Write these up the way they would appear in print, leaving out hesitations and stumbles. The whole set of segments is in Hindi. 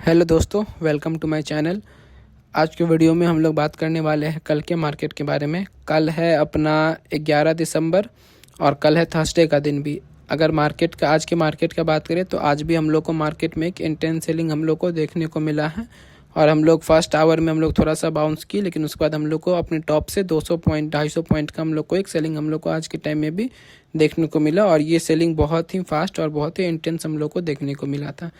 हेलो दोस्तों, वेलकम टू माय चैनल। आज के वीडियो में हम लोग बात करने वाले हैं कल के मार्केट के बारे में। कल है अपना 11 दिसंबर और कल है थर्सडे का दिन भी। अगर आज के मार्केट का बात करें तो आज भी हम लोग को मार्केट में एक इंटेंस सेलिंग हम लोग को देखने को मिला है और हम लोग फर्स्ट आवर में हम लोग थोड़ा सा बाउंस की, लेकिन उसके बाद हम लोग को अपने टॉप से 200 पॉइंट 250 पॉइंट का हम लोग को एक सेलिंग हम लोग को आज के टाइम में भी देखने को मिला और ये सेलिंग बहुत ही फास्ट और बहुत ही इंटेंस हम लोग को देखने को मिला था।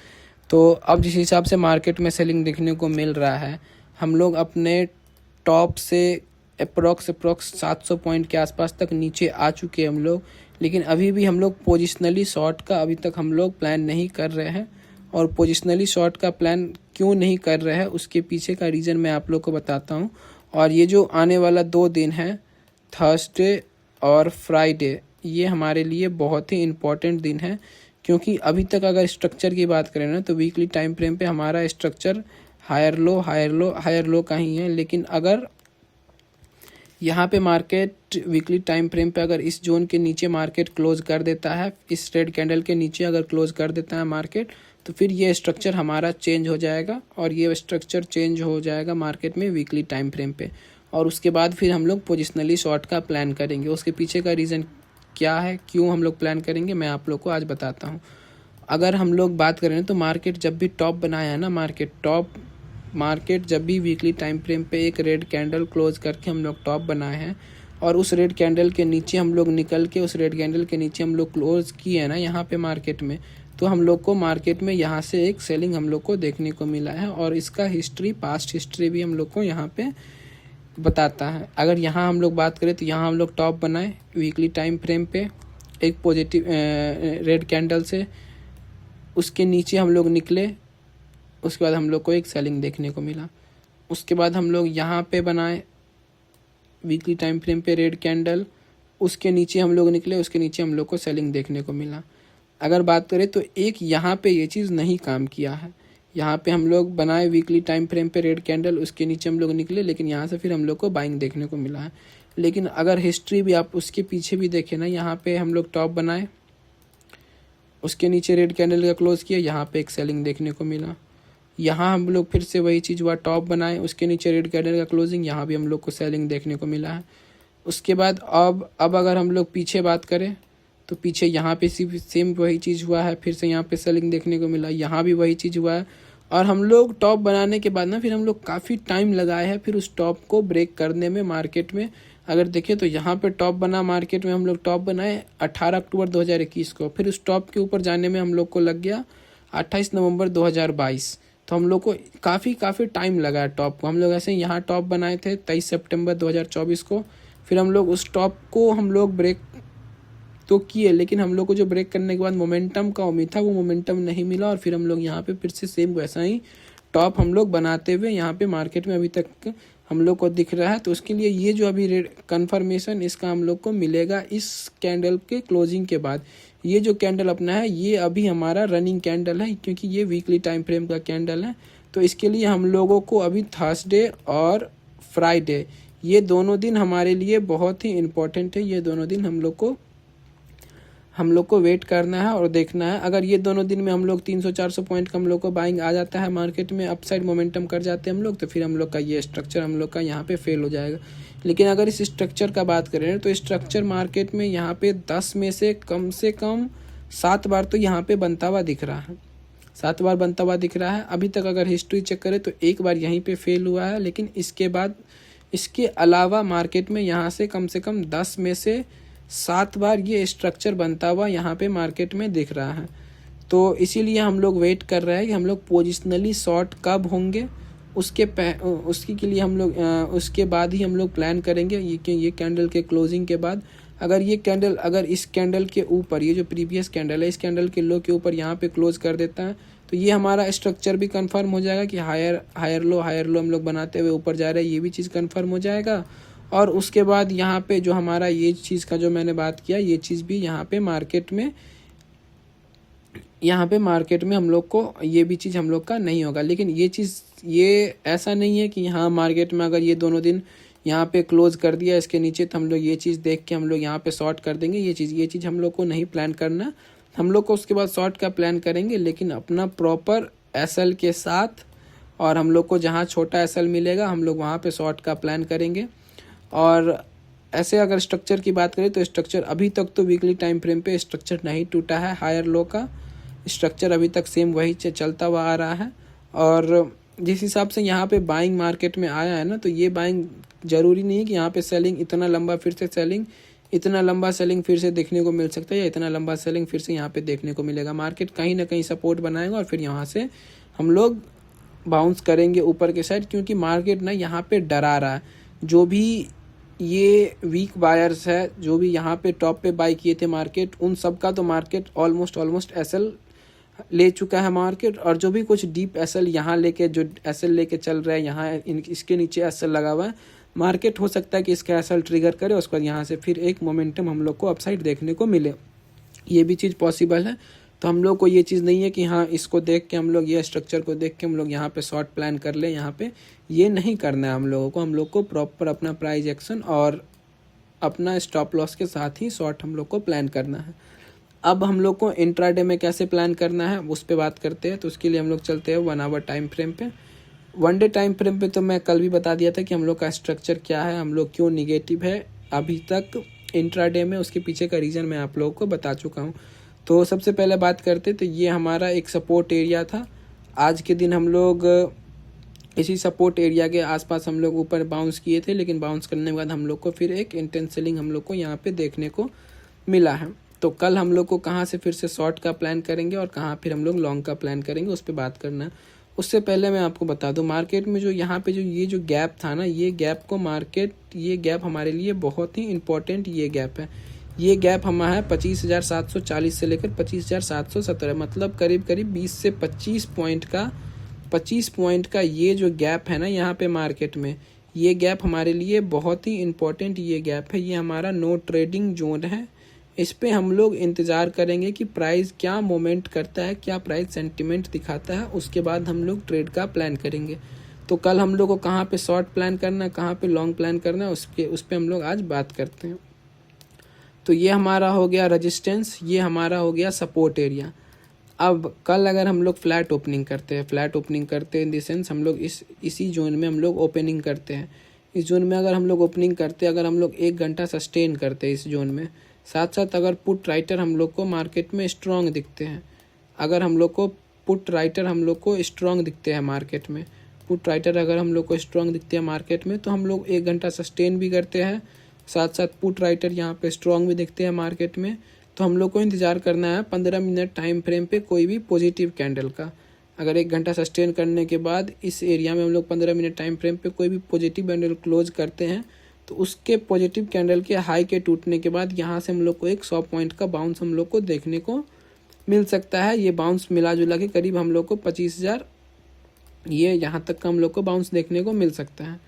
तो अब जिस हिसाब से मार्केट में सेलिंग देखने को मिल रहा है, हम लोग अपने टॉप से अप्रोक्स 700 पॉइंट के आसपास तक नीचे आ चुके हैं हम लोग, लेकिन अभी भी हम लोग पोजिशनली शॉर्ट का अभी तक हम लोग प्लान नहीं कर रहे हैं। और पोजिशनली शॉर्ट का प्लान क्यों नहीं कर रहे हैं उसके पीछे का रीज़न मैं आप लोग को बताता हूँ। और ये जो आने वाला 2 दिन है, थर्सडे और फ्राइडे, ये हमारे लिए बहुत ही इम्पोर्टेंट दिन है, क्योंकि अभी तक अगर स्ट्रक्चर की बात करें ना तो वीकली टाइम फ्रेम पे हमारा स्ट्रक्चर हायर लो का ही है। लेकिन अगर यहाँ पे मार्केट वीकली टाइम फ्रेम पे अगर इस जोन के नीचे मार्केट क्लोज कर देता है, इस रेड कैंडल के नीचे अगर क्लोज कर देता है मार्केट, तो फिर ये स्ट्रक्चर हमारा चेंज हो जाएगा और ये स्ट्रक्चर चेंज हो जाएगा मार्केट में वीकली टाइम फ्रेम पे। और उसके बाद फिर हम लोग पोजिशनली शॉर्ट का प्लान करेंगे। उसके पीछे का रीज़न क्या है, क्यों हम लोग प्लान करेंगे, मैं आप लोग को आज बताता हूँ। अगर हम लोग बात करें तो मार्केट जब भी टॉप बनाया है ना, मार्केट जब भी वीकली टाइम फ्रेम पे एक रेड कैंडल क्लोज करके हम लोग टॉप बनाए हैं और उस रेड कैंडल के नीचे हम लोग निकल के उस रेड कैंडल के नीचे हम लोग क्लोज किए हैं ना यहाँ पे मार्केट में, तो हम लोग को मार्केट में यहाँ से एक सेलिंग हम लोग को देखने को मिला है और इसका पास्ट हिस्ट्री भी हम लोग को यहाँ पे बताता है। अगर यहाँ हम लोग बात करें तो यहाँ हम लोग टॉप बनाए वीकली टाइम फ्रेम पे एक पॉजिटिव रेड कैंडल से, उसके नीचे हम लोग निकले, उसके बाद हम लोग को एक सेलिंग देखने को मिला। उसके बाद हम लोग यहाँ पे बनाए वीकली टाइम फ्रेम पे रेड कैंडल, उसके नीचे हम लोग निकले, उसके नीचे हम लोग को सेलिंग देखने को मिला। अगर बात करें तो एक यहाँ पे ये चीज़ नहीं काम किया है। यहाँ पे हम लोग बनाए वीकली टाइम फ्रेम पे रेड कैंडल, उसके नीचे हम लोग निकले, लेकिन यहाँ से फिर हम लोग को बाइंग देखने को मिला है। लेकिन अगर हिस्ट्री भी आप उसके पीछे भी देखें ना, यहाँ पे हम लोग टॉप बनाए, उसके नीचे रेड कैंडल का क्लोज किया, यहाँ पे एक सेलिंग देखने को मिला। यहाँ हम लोग फिर से वही चीज़ हुआ, टॉप बनाए, उसके नीचे रेड कैंडल का क्लोजिंग, यहाँ भी हम लोग को सेलिंग देखने को मिला है। उसके बाद अब अगर हम लोग पीछे बात करें तो पीछे यहाँ पे सेम वही चीज़ हुआ है, फिर से यहाँ पे सेलिंग देखने को मिला, यहाँ भी वही चीज़ हुआ है। और हम लोग टॉप बनाने के बाद ना फिर हम लोग काफ़ी टाइम लगाए हैं फिर उस टॉप को ब्रेक करने में मार्केट में। अगर देखें तो यहाँ पे टॉप बना मार्केट में, हम लोग टॉप बनाए 18 अक्टूबर 2021 को, फिर उस टॉप के ऊपर जाने में हम लोग को लग गया 28 नवंबर 2022। तो हम लोग को काफ़ी टाइम लगा टॉप को। हम लोग ऐसे यहाँ टॉप बनाए थे 23 सितंबर 2024 को, फिर हम लोग उस टॉप को हम लोग ब्रेक तो किए, लेकिन हम लोग को जो ब्रेक करने के बाद मोमेंटम का उम्मीद था वो मोमेंटम नहीं मिला और फिर हम लोग यहाँ पे फिर से सेम वैसा ही टॉप हम लोग बनाते हुए यहाँ पे मार्केट में अभी तक हम लोग को दिख रहा है। तो उसके लिए ये जो अभी कंफर्मेशन इसका हम लोग को मिलेगा इस कैंडल के क्लोजिंग के बाद। ये जो कैंडल अपना है ये अभी हमारा रनिंग कैंडल है, क्योंकि ये वीकली टाइम फ्रेम का कैंडल है। तो इसके लिए हम लोगों को अभी थर्सडे और फ्राइडे ये दोनों दिन हमारे लिए बहुत ही इम्पोर्टेंट है। ये दोनों दिन हम लोग को वेट करना है और देखना है। अगर ये दोनों दिन में हम लोग 300-400 पॉइंट का हम लोग को बाइंग आ जाता है मार्केट में, अपसाइड मोमेंटम कर जाते हैं हम लोग, तो फिर हम लोग का ये स्ट्रक्चर हम लोग का यहाँ पे फेल हो जाएगा। लेकिन अगर इस स्ट्रक्चर का बात करें तो स्ट्रक्चर मार्केट में यहाँ पे 10 में से कम 7 बार तो यहाँ पे बनता हुआ दिख रहा है, 7 बार बनता हुआ दिख रहा है। अभी तक अगर हिस्ट्री चेक करें तो एक बार यहीं पे फेल हुआ है, लेकिन इसके अलावा मार्केट में यहाँ से कम 10 में से 7 बार ये स्ट्रक्चर बनता हुआ यहाँ पे मार्केट में दिख रहा है। तो इसीलिए हम लोग वेट कर रहे हैं कि हम लोग पोजिशनली शॉर्ट कब होंगे, उसके के लिए हम लोग उसके बाद ही हम लोग प्लान करेंगे। ये कैंडल के क्लोजिंग के बाद अगर इस कैंडल के ऊपर, ये जो प्रीवियस कैंडल है इस कैंडल के लो के ऊपर यहाँ पे क्लोज कर देता है, तो ये हमारा स्ट्रक्चर भी कंफर्म हो जाएगा कि हायर लो हम लोग बनाते हुए ऊपर जा रहे हैं, ये भी चीज़ कंफर्म हो जाएगा। और उसके बाद यहाँ पे जो हमारा ये चीज़ का जो मैंने बात किया, ये चीज़ भी यहाँ पे मार्केट में हम लोग को ये भी चीज़ हम लोग का नहीं होगा। लेकिन ये ऐसा नहीं है कि यहाँ मार्केट में अगर ये दोनों दिन यहाँ पे क्लोज कर दिया इसके नीचे तो हम लोग ये चीज़ देख के हम लोग यहाँ पे शॉर्ट कर देंगे। ये चीज़ हम लोग को नहीं प्लान करना। हम लोग को उसके बाद शॉर्ट का प्लान करेंगे, लेकिन अपना प्रॉपर एसएल के साथ, और हम लोग को जहाँ छोटा एसएल मिलेगा हम लोग वहाँ पे शॉर्ट का प्लान करेंगे। और ऐसे अगर स्ट्रक्चर की बात करें तो स्ट्रक्चर अभी तक तो वीकली टाइम फ्रेम पे स्ट्रक्चर नहीं टूटा है। हायर लो का स्ट्रक्चर अभी तक सेम वही चलता हुआ आ रहा है। और जिस हिसाब से यहाँ पे बाइंग मार्केट में आया है ना, तो ये बाइंग ज़रूरी नहीं है कि यहाँ पे सेलिंग इतना लंबा फिर से सेलिंग फिर से देखने को मिल सकता है, या इतना लंबा सेलिंग फिर से यहाँ पे देखने को मिलेगा। मार्केट कहीं ना कहीं सपोर्ट बनाएगा और फिर यहाँ से हम लोग बाउंस करेंगे ऊपर के साइड, क्योंकि मार्केट ना यहाँ पे डरा रहा है। जो भी ये वीक बायर्स है, जो भी यहाँ पे टॉप पे बाई किए थे मार्केट, उन सब का तो मार्केट ऑलमोस्ट एसएल ले चुका है मार्केट। और जो भी कुछ डीप एसएल यहाँ लेके जो एसएल लेके चल रहा है, यहाँ इसके नीचे एसएल लगा हुआ है, मार्केट हो सकता है कि इसका एसएल ट्रिगर करे, उसके बाद यहाँ से फिर एक मोमेंटम हम लोग को अपसाइड देखने को मिले। ये भी चीज़ पॉसिबल है। तो हम लोग को ये चीज़ नहीं है कि हाँ इसको देख के हम लोग, ये स्ट्रक्चर को देख के हम लोग यहाँ पे शॉर्ट प्लान कर ले, यहाँ पे ये नहीं करना है हम लोगों को। हम लोग को प्रॉपर अपना प्राइस एक्शन और अपना स्टॉप लॉस के साथ ही शॉर्ट हम लोग को प्लान करना है। अब हम लोग को इंट्राडे में कैसे प्लान करना है उस पर बात करते हैं। तो उसके लिए हम लोग चलते हैं 1 आवर टाइम फ्रेम पे। 1 डे टाइम फ्रेम पे तो मैं कल भी बता दिया था कि हम लोग का स्ट्रक्चर क्या है, हम लोग क्यों निगेटिव है अभी तक इंट्राडे में, उसके पीछे का रीज़न मैं आप लोगों को बता चुका हूँ। तो सबसे पहले बात करते तो ये हमारा एक सपोर्ट एरिया था। आज के दिन हम लोग इसी सपोर्ट एरिया के आसपास हम लोग ऊपर बाउंस किए थे, लेकिन बाउंस करने के बाद हम लोग को फिर एक इंटेंस सेलिंग हम लोग को यहाँ पे देखने को मिला है। तो कल हम लोग को कहाँ से फिर से शॉर्ट का प्लान करेंगे और कहाँ फिर हम लोग लॉन्ग का प्लान करेंगे, उस पर बात करना है। उससे पहले मैं आपको बता दूं, मार्केट में जो यहाँ पे जो ये जो गैप था ना, ये गैप हमारे लिए बहुत ही इम्पोर्टेंट ये गैप है। ये गैप हमारा है 25,740 से लेकर 25,717, मतलब करीब 20 से 25 पॉइंट का ये जो गैप है ना यहाँ पे मार्केट में, ये गैप हमारे लिए बहुत ही इम्पोर्टेंट ये गैप है। ये हमारा नो ट्रेडिंग जोन है। इस पे हम लोग इंतज़ार करेंगे कि प्राइस क्या मोमेंट करता है, क्या प्राइस सेंटिमेंट दिखाता है, उसके बाद हम लोग ट्रेड का प्लान करेंगे। तो कल हम लोग को कहाँ पे शॉर्ट प्लान करना है, कहाँ पे लॉन्ग प्लान करना है, उस पे हम लोग आज बात करते हैं। तो ये हमारा हो गया रेजिस्टेंस, ये हमारा हो गया सपोर्ट एरिया। अब कल अगर हम लोग फ्लैट ओपनिंग करते हैं इन द सेंस हम लोग इसी जोन में हम लोग ओपनिंग करते हैं। इस जोन में अगर हम लोग ओपनिंग करते हैं, अगर हम लोग 1 घंटा सस्टेन करते हैं इस जोन में, साथ साथ अगर पुट राइटर हम लोग को मार्केट में स्ट्रॉन्ग दिखते हैं, अगर हम लोग को पुट राइटर हम लोग को स्ट्रॉन्ग दिखते हैं मार्केट में, पुट राइटर अगर हम लोग को स्ट्रॉन्ग दिखते हैं मार्केट में, तो हम लोग 1 घंटा सस्टेन भी करते हैं, साथ साथ पुट राइटर यहाँ पे स्ट्रॉन्ग भी दिखते हैं मार्केट में। तो हम लोग को इंतज़ार करना है 15 मिनट टाइम फ्रेम पे कोई भी पॉजिटिव कैंडल का। अगर 1 घंटा सस्टेन करने के बाद इस एरिया में हम लोग 15 मिनट टाइम फ्रेम पे कोई भी पॉजिटिव कैंडल क्लोज करते हैं, तो उसके पॉजिटिव कैंडल के हाई के टूटने के बाद यहाँ से हम लोग को एक 100 पॉइंट का बाउंस हम लोग को देखने को मिल सकता है। ये बाउंस मिला जुला के करीब हम लोग को 25,000 ये यहाँ तक का हम लोग को बाउंस देखने को मिल सकता है।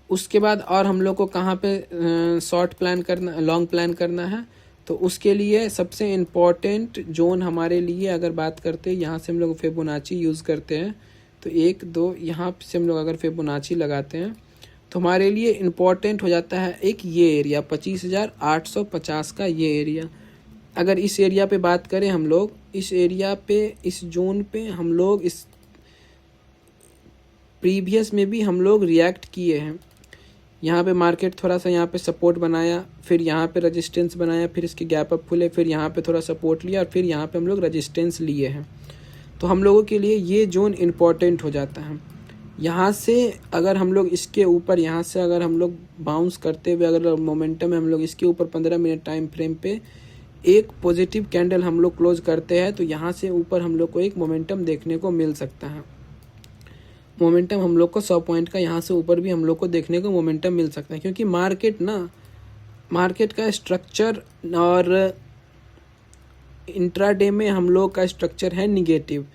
उसके बाद और हम लोग को कहाँ पे शॉर्ट प्लान करना, लॉन्ग प्लान करना है, तो उसके लिए सबसे इम्पॉर्टेंट जोन हमारे लिए अगर बात करते हैं, यहाँ से हम लोग फिबोनाची यूज़ करते हैं। तो 1 2 यहाँ से हम लोग अगर फिबोनाची लगाते हैं तो हमारे लिए इम्पॉर्टेंट हो जाता है एक ये एरिया 25,850 का ये एरिया। अगर इस एरिया पे बात करें हम लोग, इस एरिया पे, इस जोन पे हम लोग इस प्रीवियस में भी हम लोग रिएक्ट किए हैं। यहाँ पे मार्केट थोड़ा सा यहाँ पे सपोर्ट बनाया, फिर यहाँ पे रेजिस्टेंस बनाया, फिर इसके गैप अप खुले, फिर यहाँ पे थोड़ा सपोर्ट लिया और फिर यहाँ पे हम लोग रेजिस्टेंस लिए हैं। तो हम लोगों के लिए ये जोन इम्पॉर्टेंट हो जाता है। यहाँ से अगर हम लोग इसके ऊपर, यहाँ से अगर हम लोग बाउंस करते हुए अगर मोमेंटम है हम लोग इसके ऊपर 15 मिनट टाइम फ्रेम पे एक पॉजिटिव कैंडल हम लोग क्लोज करते हैं, तो यहाँ से ऊपर हम लोग को एक मोमेंटम देखने को मिल सकता है। मोमेंटम हम लोग को 100 पॉइंट का यहाँ से ऊपर भी हम लोग को देखने को मोमेंटम मिल सकता है, क्योंकि मार्केट का स्ट्रक्चर और इंट्राडे में हम लोग का स्ट्रक्चर है निगेटिव।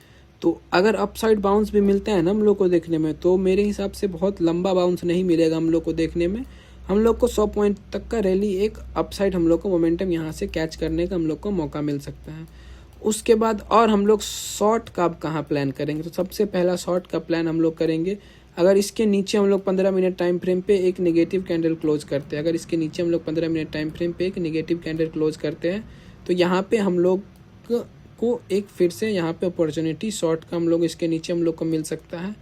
तो अगर अपसाइड बाउंस भी मिलता है ना हम लोग को देखने में, तो मेरे हिसाब से बहुत लंबा बाउंस नहीं मिलेगा हम लोग को देखने में। हम लोग को 100 पॉइंट तक का रैली एक अपसाइड हम लोग को मोमेंटम यहाँ से कैच करने का हम लोग को मौका मिल सकता है। उसके बाद और हम लोग शॉर्ट का कहाँ प्लान करेंगे, तो सबसे पहला शॉर्ट का प्लान हम लोग करेंगे अगर इसके नीचे हम लोग 15 मिनट टाइम फ्रेम पे एक नेगेटिव कैंडल क्लोज करते हैं। अगर इसके नीचे हम लोग 15 मिनट टाइम फ्रेम पे एक नेगेटिव कैंडल क्लोज करते हैं, तो यहाँ पे हम लोग को एक फिर से यहाँ पे अपॉर्चुनिटी शॉर्ट का हम लोग इसके नीचे हम लोग को मिल सकता है।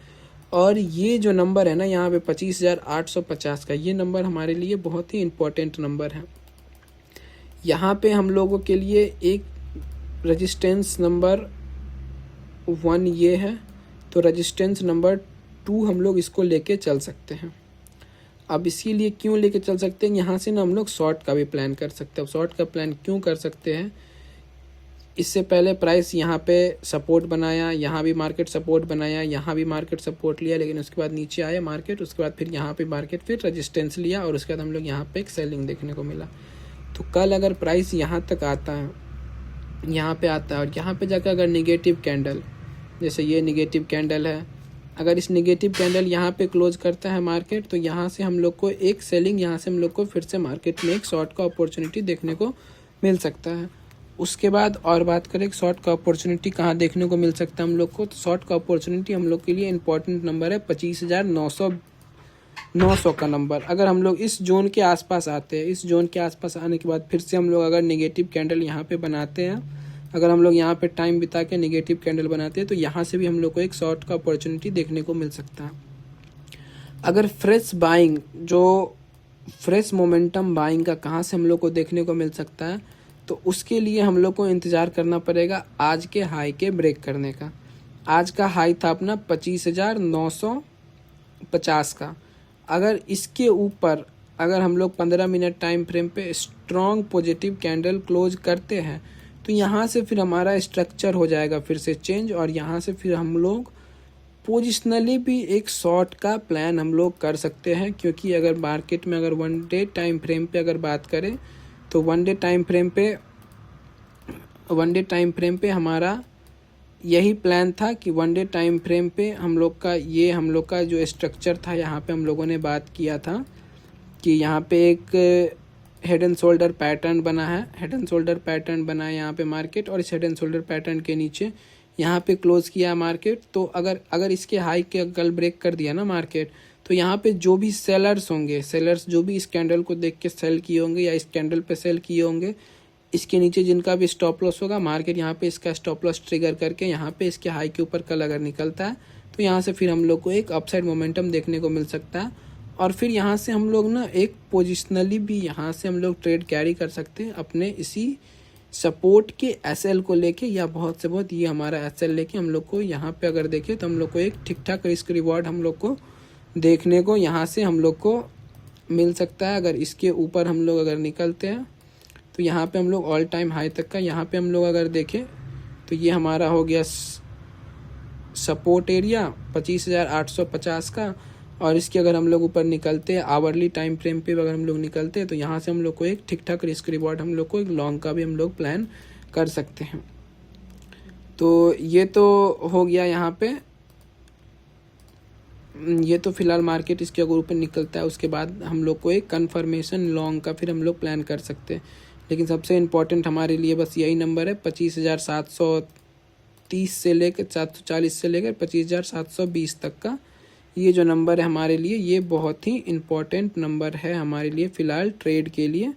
और ये जो नंबर है ना यहाँ पे 25,850 का, ये नंबर हमारे लिए बहुत ही इम्पोर्टेंट नंबर है। यहाँ पे हम लोगों के लिए एक रेजिस्टेंस नंबर 1 ये है, तो रेजिस्टेंस नंबर 2 हम लोग इसको लेके चल सकते हैं। अब इसीलिए क्यों लेके चल सकते हैं, यहाँ से ना हम लोग शॉर्ट का भी प्लान कर सकते हैं। अब शॉर्ट का प्लान क्यों कर सकते हैं, इससे पहले प्राइस यहाँ पे सपोर्ट बनाया, यहाँ भी मार्केट सपोर्ट बनाया, यहाँ भी मार्केट सपोर्ट लिया, लेकिन उसके बाद नीचे आया मार्केट, उसके बाद फिर यहाँ पे मार्केट फिर रेजिस्टेंस लिया और उसके बाद हम लोग यहाँ पे एक सेलिंग देखने को मिला। तो कल अगर प्राइस यहाँ तक आता है, यहाँ पे आता है और यहाँ पे जाकर अगर निगेटिव कैंडल, जैसे ये निगेटिव कैंडल है, अगर इस निगेटिव कैंडल यहाँ पे क्लोज करता है मार्केट, तो यहाँ से हम लोग को एक सेलिंग, यहाँ से हम लोग को फिर से मार्केट में एक शॉर्ट का अपॉर्चुनिटी देखने को मिल सकता है। उसके बाद और बात करें शॉर्ट का अपॉर्चुनिटी कहाँ देखने को मिल सकता है हम लोग को, तो शॉर्ट का अपॉर्चुनिटी हम लोग के लिए इंपॉर्टेंट नंबर है 25,900 का नंबर। अगर हम लोग इस जोन के आसपास आते हैं, इस जोन के आसपास आने के बाद फिर से हम लोग अगर नेगेटिव कैंडल यहाँ पे बनाते हैं, अगर हम लोग यहाँ पे टाइम बिता के नेगेटिव कैंडल बनाते हैं, तो यहाँ से भी हम लोग को एक शॉर्ट का अपॉर्चुनिटी देखने को मिल सकता है। अगर फ्रेश बाइंग, जो फ्रेश मोमेंटम बाइंग का कहाँ से हम लोग को देखने को मिल सकता है, तो उसके लिए हम लोग को इंतज़ार करना पड़ेगा आज के हाई के ब्रेक करने का। आज का हाई था अपना 25,950 का। अगर इसके ऊपर अगर हम लोग 15 मिनट टाइम फ्रेम पे स्ट्रॉन्ग पॉजिटिव कैंडल क्लोज करते हैं, तो यहाँ से फिर हमारा स्ट्रक्चर हो जाएगा फिर से चेंज, और यहाँ से फिर हम लोग पोजिशनली भी एक शॉर्ट का प्लान हम लोग कर सकते हैं। क्योंकि अगर मार्केट में अगर वन डे टाइम फ्रेम पे अगर बात करें, तो वन डे टाइम फ्रेम पे हमारा यही प्लान था कि वन डे टाइम फ्रेम पे हम लोग का जो स्ट्रक्चर था, यहाँ पे हम लोगों ने बात किया था कि यहाँ पे एक हेड एंड शोल्डर पैटर्न बना है, हेड एंड शोल्डर पैटर्न बना है यहाँ पे मार्केट, और इस हेड एंड शोल्डर पैटर्न के नीचे यहाँ पे क्लोज किया मार्केट। तो अगर इसके हाई के कल ब्रेक कर दिया ना मार्केट, तो यहाँ पे जो भी सेलर्स जो भी इस कैंडल को देख के सेल किए होंगे या इस कैंडल पे सेल किए होंगे, इसके नीचे जिनका भी स्टॉप लॉस होगा, मार्केट यहाँ पे इसका स्टॉप लॉस ट्रिगर करके यहाँ पे इसके हाई के ऊपर कल अगर निकलता है, तो यहाँ से फिर हम लोग को एक अपसाइड मोमेंटम देखने को मिल सकता है। और फिर यहाँ से हम लोग ना एक पोजिशनली भी यहाँ से हम लोग ट्रेड कैरी कर सकते हैं अपने इसी सपोर्ट के एसएल को लेके, या बहुत से बहुत ये हमारा एसएल लेके हम लोग को यहाँ पे अगर देखें तो हम लोग को एक ठीक ठाक रिस्क रिवॉर्ड हम लोग को देखने को यहाँ से हम लोग को मिल सकता है। अगर इसके ऊपर हम लोग अगर निकलते हैं, तो यहाँ पे हम लोग ऑल टाइम हाई तक का यहाँ पे हम लोग अगर देखें, तो ये हमारा हो गया सपोर्ट एरिया 25,850 का। और इसके अगर हम लोग ऊपर निकलते हैं आवरली टाइम फ्रेम पे अगर हम लोग निकलते हैं, तो यहाँ से हम लोग को एक ठीक ठाक रिस्क रिवॉर्ड हम लोग को एक लॉन्ग का भी हम लोग प्लान कर सकते हैं। तो ये तो हो गया यहाँ पे, ये तो फिलहाल मार्केट इसके अगर ऊपर निकलता है, उसके बाद हम लोग को एक कन्फर्मेशन लॉन्ग का फिर हम लोग प्लान कर सकते हैं। लेकिन सबसे इम्पोर्टेंट हमारे लिए बस यही नंबर है 25,730 से लेकर 740 से लेकर 25,720 तक का। ये जो नंबर है हमारे लिए, ये बहुत ही इम्पोर्टेंट नंबर है हमारे लिए फ़िलहाल ट्रेड के लिए।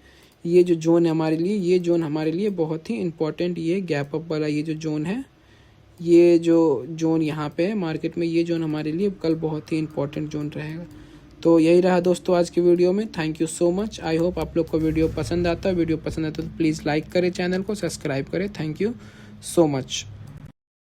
ये जो जोन है हमारे लिए, ये जोन हमारे लिए बहुत ही इम्पोर्टेंट, ये गैप अप वाला ये जो जोन है, ये जो जोन यहाँ पे है मार्केट में, ये जोन हमारे लिए कल बहुत ही इम्पोर्टेंट जोन रहेगा। तो यही रहा दोस्तों आज की वीडियो में। Thank you so much. I hope आप लोग को वीडियो पसंद आता है। वीडियो पसंद आता है तो प्लीज़ लाइक करें, चैनल को सब्सक्राइब करें। Thank you so much.